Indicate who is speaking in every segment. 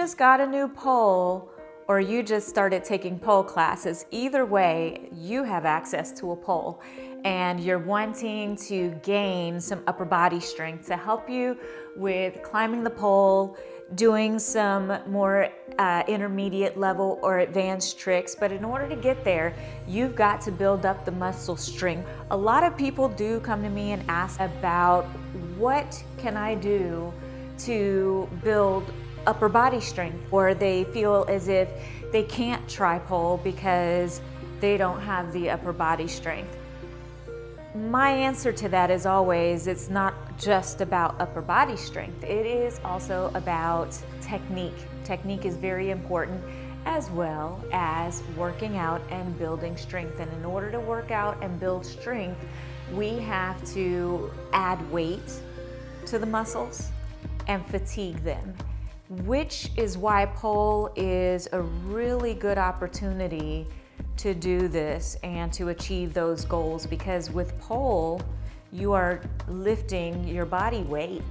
Speaker 1: just got a new pole or you just started taking pole classes, either way, you have access to a pole and you're wanting to gain some upper body strength to help you with climbing the pole, doing some more intermediate level or advanced tricks. But in order to get there, you've got to build up the muscle strength. A lot of people do come to me and ask about what can I do to build upper body strength, or they feel as if they can't try pole because they don't have the upper body strength. My answer to that is always, it's not just about upper body strength. It is also about technique. Technique is very important, as well as working out and building strength. And in order to work out and build strength, we have to add weight to the muscles and fatigue them, which is why pole is a really good opportunity to do this and to achieve those goals, because with pole, you are lifting your body weight.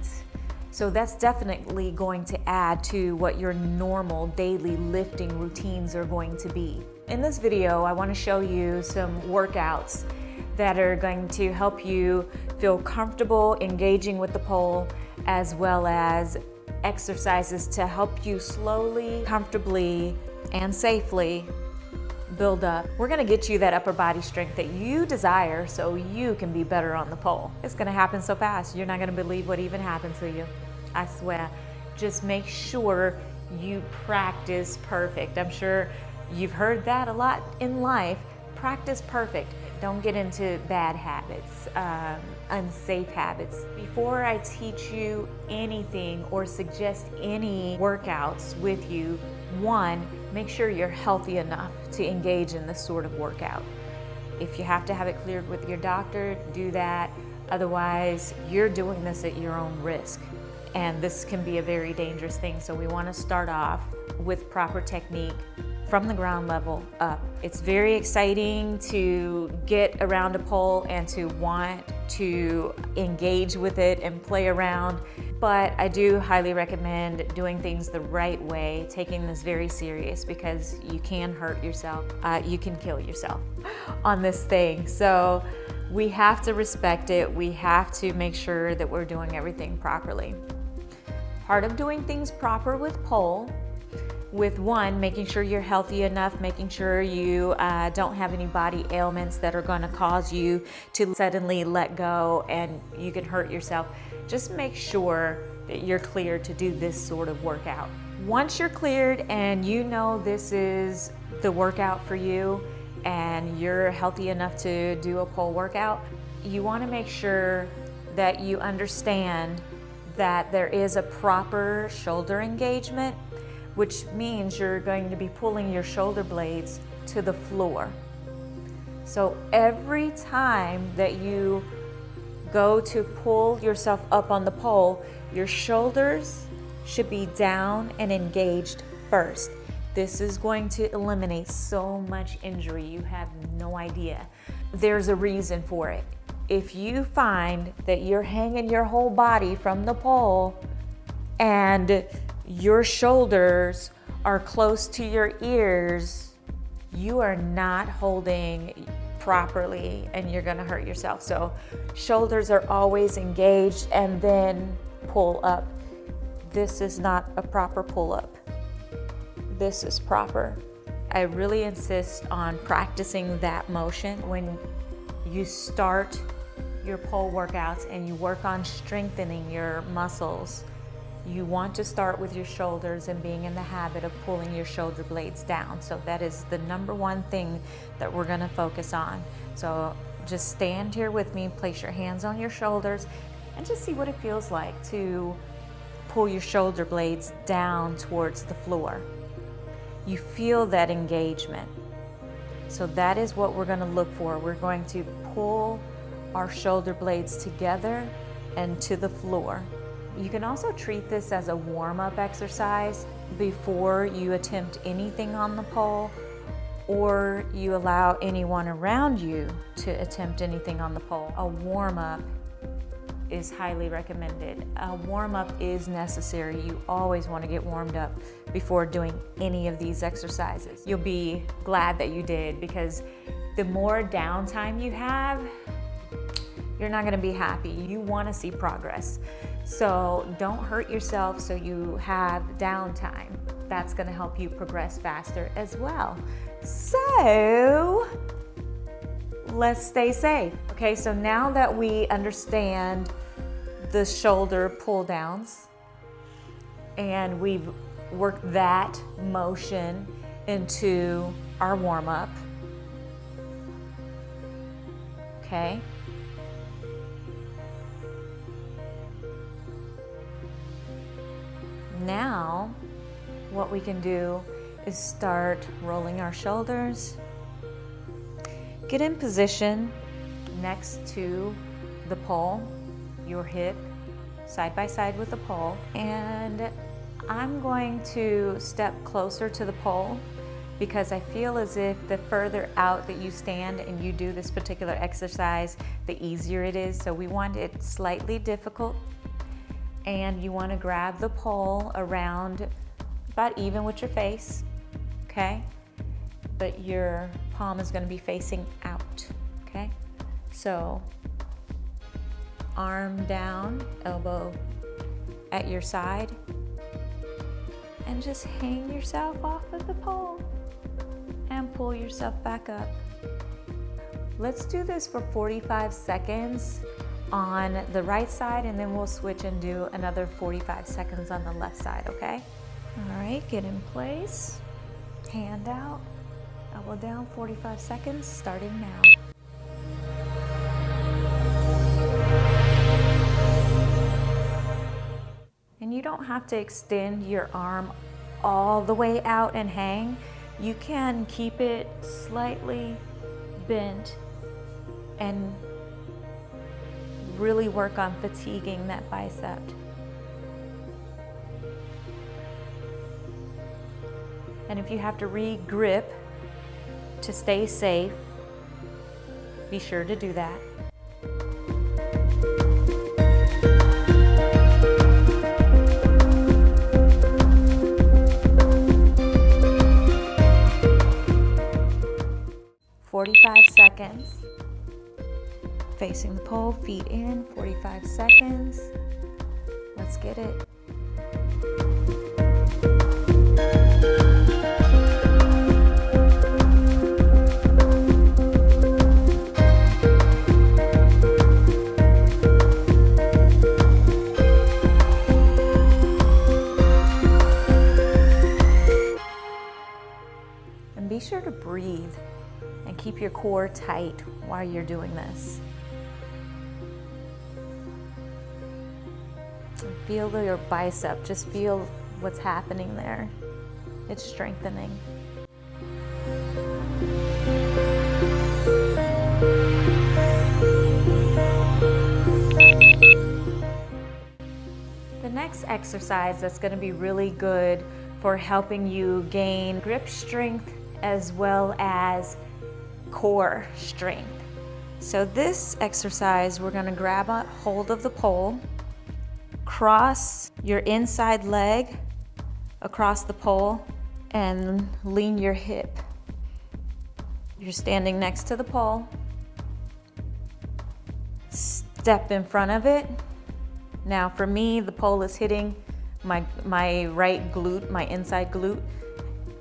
Speaker 1: So that's definitely going to add to what your normal daily lifting routines are going to be. In this video, I want to show you some workouts that are going to help you feel comfortable engaging with the pole, as well as exercises to help you slowly, comfortably, and safely build up. We're gonna get you that upper body strength that you desire so you can be better on the pole. It's gonna happen so fast, you're not gonna believe what even happened to you. I swear. Just make sure you practice perfect. I'm sure you've heard that a lot in life. Practice perfect. Don't get into bad habits, unsafe habits. Before I teach you anything or suggest any workouts with you, one, make sure you're healthy enough to engage in this sort of workout. If you have to have it cleared with your doctor, do that. Otherwise, you're doing this at your own risk. And this can be a very dangerous thing. So we want to start off with proper technique from the ground level up. It's very exciting to get around a pole and to want to engage with it and play around, but I do highly recommend doing things the right way, taking this very serious, because you can hurt yourself, you can kill yourself on this thing. So we have to respect it. We have to make sure that we're doing everything properly. Part of doing things proper with pole, with one, making sure you're healthy enough, making sure you don't have any body ailments that are gonna cause you to suddenly let go and you can hurt yourself. Just make sure that you're cleared to do this sort of workout. Once you're cleared and you know this is the workout for you and you're healthy enough to do a pole workout, you wanna make sure that you understand that there is a proper shoulder engagement, which means you're going to be pulling your shoulder blades to the floor. So every time that you go to pull yourself up on the pole, your shoulders should be down and engaged first. This is going to eliminate so much injury, you have no idea. There's a reason for it. If you find that you're hanging your whole body from the pole and your shoulders are close to your ears, you are not holding properly and you're gonna hurt yourself. So shoulders are always engaged and then pull up. This is not a proper pull up. This is proper. I really insist on practicing that motion when you start your pole workouts and you work on strengthening your muscles. You want to start with your shoulders and being in the habit of pulling your shoulder blades down. So that is the number one thing that we're gonna focus on. So just stand here with me, place your hands on your shoulders, and just see what it feels like to pull your shoulder blades down towards the floor. You feel that engagement. So that is what we're gonna look for. We're going to pull our shoulder blades together and to the floor. You can also treat this as a warm-up exercise before you attempt anything on the pole, or you allow anyone around you to attempt anything on the pole. A warm-up is highly recommended. A warm-up is necessary. You always want to get warmed up before doing any of these exercises. You'll be glad that you did, because the more downtime you have, you're not going to be happy. You want to see progress. So don't hurt yourself so you have downtime. That's going to help you progress faster as well. So let's stay safe. Okay, so now that we understand the shoulder pull downs and we've worked that motion into our warm up, okay? Now, what we can do is start rolling our shoulders. Get in position next to the pole, your hip, side by side with the pole. And I'm going to step closer to the pole because I feel as if the further out that you stand and you do this particular exercise, the easier it is. So we want it slightly difficult. And you want to grab the pole around about even with your face, okay? But your palm is going to be facing out, okay? So arm down, elbow at your side, and just hang yourself off of the pole and pull yourself back up. Let's do this for 45 seconds on the right side, and then we'll switch and do another 45 seconds on the left side, okay? All right, get in place, hand out, elbow down, 45 seconds, starting now. And you don't have to extend your arm all the way out and hang. You can keep it slightly bent and really work on fatiguing that bicep. And if you have to re-grip to stay safe, be sure to do that. Seconds. Facing the pole, feet in, 45 seconds. Let's get it. And be sure to breathe and keep your core tight while you're doing this. Feel your bicep, just feel what's happening there. It's strengthening. The next exercise that's going to be really good for helping you gain grip strength as well as core strength. So this exercise, we're going to grab a hold of the pole, cross your inside leg across the pole, and lean your hip. You're standing next to the pole. Step in front of it. Now for me, the pole is hitting my right glute, my inside glute,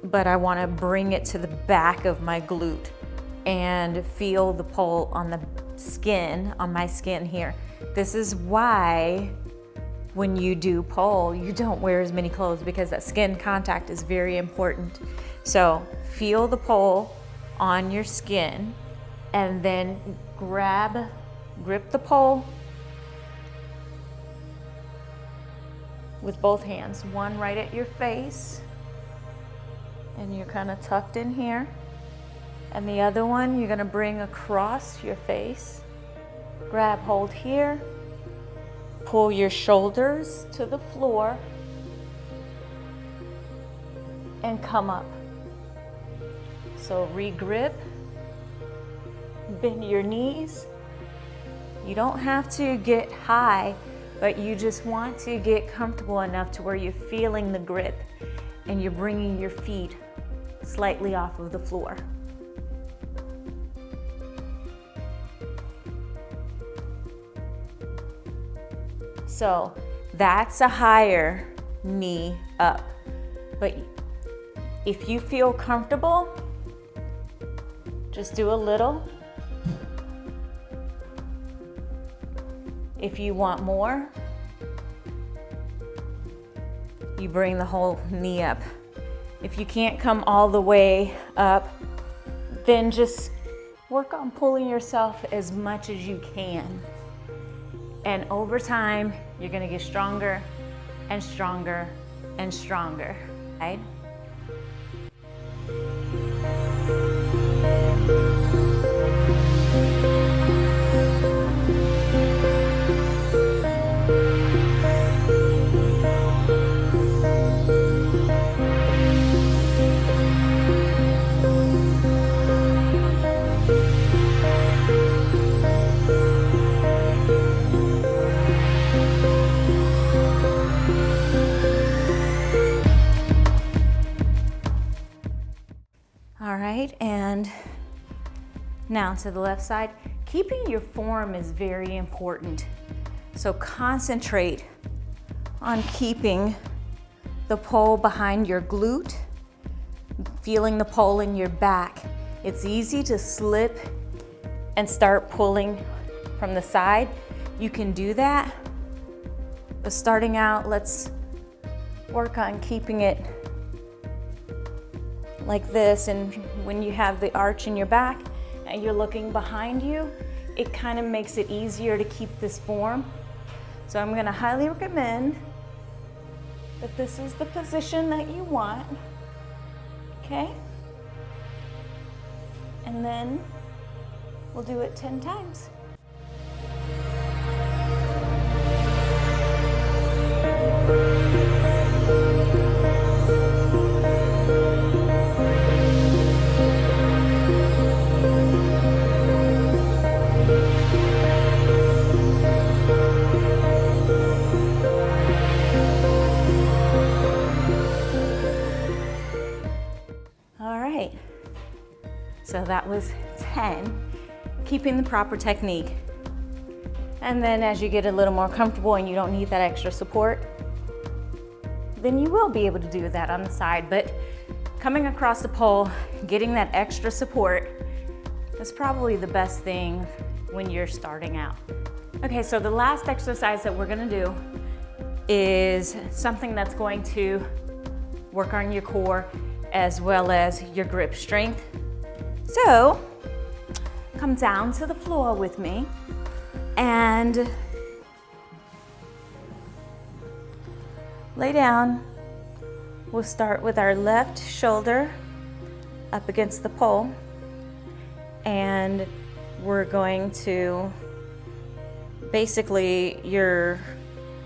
Speaker 1: but I want to bring it to the back of my glute and feel the pole on the skin, on my skin here. This is why when you do pole, you don't wear as many clothes, because that skin contact is very important. So feel the pole on your skin and then grip the pole with both hands, one right at your face, and you're kind of tucked in here. And the other one, you're gonna bring across your face. Grab hold here. Pull your shoulders to the floor and come up. So re-grip, bend your knees, You don't have to get high, but you just want to get comfortable enough to where you're feeling the grip and you're bringing your feet slightly off of the floor. So that's a higher knee up. But if you feel comfortable, just do a little. If you want more, you bring the whole knee up. If you can't come all the way up, then just work on pulling yourself as much as you can. And over time, you're gonna get stronger and stronger and stronger, right? All right, and now to the left side. Keeping your form is very important. So concentrate on keeping the pole behind your glute, feeling the pole in your back. It's easy to slip and start pulling from the side. You can do that, but starting out, let's work on keeping it like this. And when you have the arch in your back and you're looking behind you, it kind of makes it easier to keep this form. So I'm going to highly recommend that this is the position that you want. Okay? And then we'll do it 10 times. So that was 10, keeping the proper technique. And then as you get a little more comfortable and you don't need that extra support, then you will be able to do that on the side. But coming across the pole, getting that extra support is probably the best thing when you're starting out. Okay, so the last exercise that we're gonna do is something that's going to work on your core as well as your grip strength. So, come down to the floor with me and lay down. We'll start with our left shoulder up against the pole, and we're going to basically your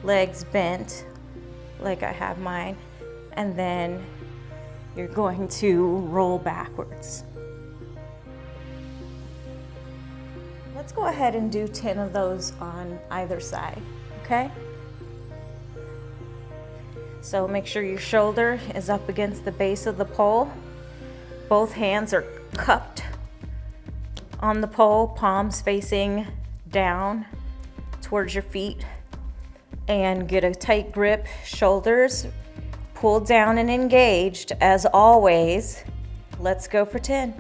Speaker 1: legs bent like I have mine, and then you're going to roll backwards. Let's go ahead and do 10 of those on either side, okay? So make sure your shoulder is up against the base of the pole. Both hands are cupped on the pole, palms facing down towards your feet, and get a tight grip, shoulders pulled down and engaged as always. Let's go for 10.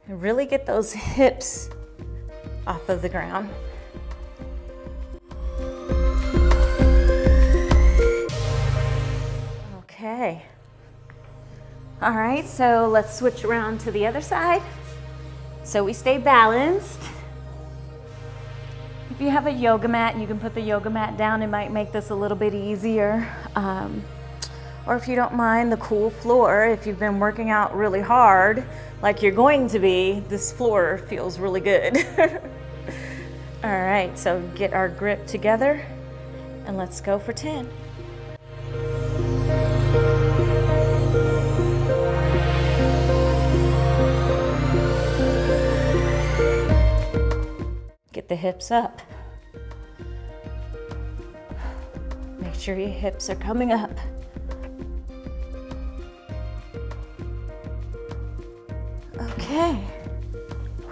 Speaker 1: Really get those hips off of the ground. Okay. All right, so let's switch around to the other side. So we stay balanced. If you have a yoga mat, you can put the yoga mat down. It might make this a little bit easier. Or if you don't mind the cool floor, if you've been working out really hard, like you're going to be, this floor feels really good. All right, so get our grip together and let's go for 10. Get the hips up. Make sure your hips are coming up. Okay.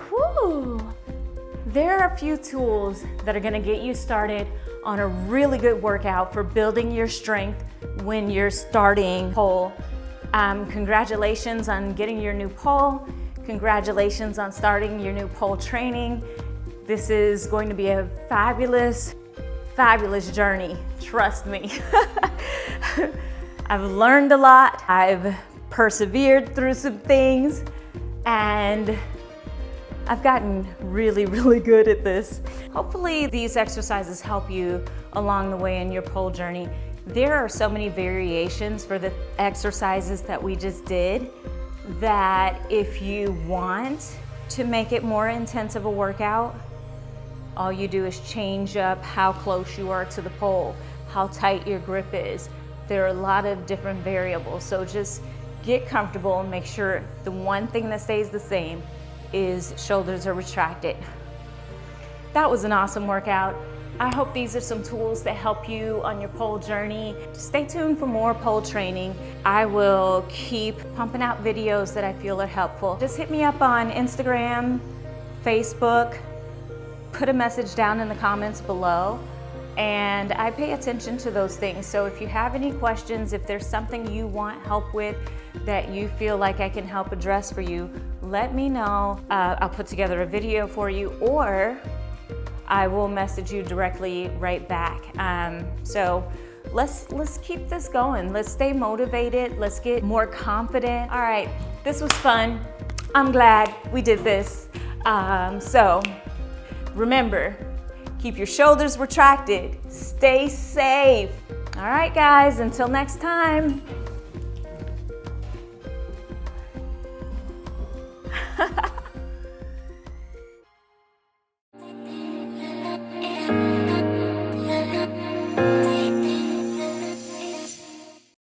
Speaker 1: Whew. There are a few tools that are going to get you started on a really good workout for building your strength when you're starting pole. Congratulations on getting your new pole. Congratulations on starting your new pole training. This is going to be a fabulous, fabulous journey. Trust me. I've learned a lot. I've persevered through some things, and I've gotten really, really good at this. Hopefully these exercises help you along the way in your pole journey. There are so many variations for the exercises that we just did that if you want to make it more intense of a workout, all you do is change up how close you are to the pole, how tight your grip is. There are a lot of different variables, so just get comfortable and make sure the one thing that stays the same is shoulders are retracted. That was an awesome workout. I hope these are some tools that help you on your pole journey. Stay tuned for more pole training. I will keep pumping out videos that I feel are helpful. Just hit me up on Instagram, Facebook, put a message down in the comments below, and I pay attention to those things. So if you have any questions, if there's something you want help with that you feel like I can help address for you, let me know. I'll put together a video for you, or I will message you directly right back. So let's keep this going. Let's stay motivated. Let's get more confident. All right, this was fun. I'm glad we did this. So remember, keep your shoulders retracted. Stay safe. All right, guys, until next time.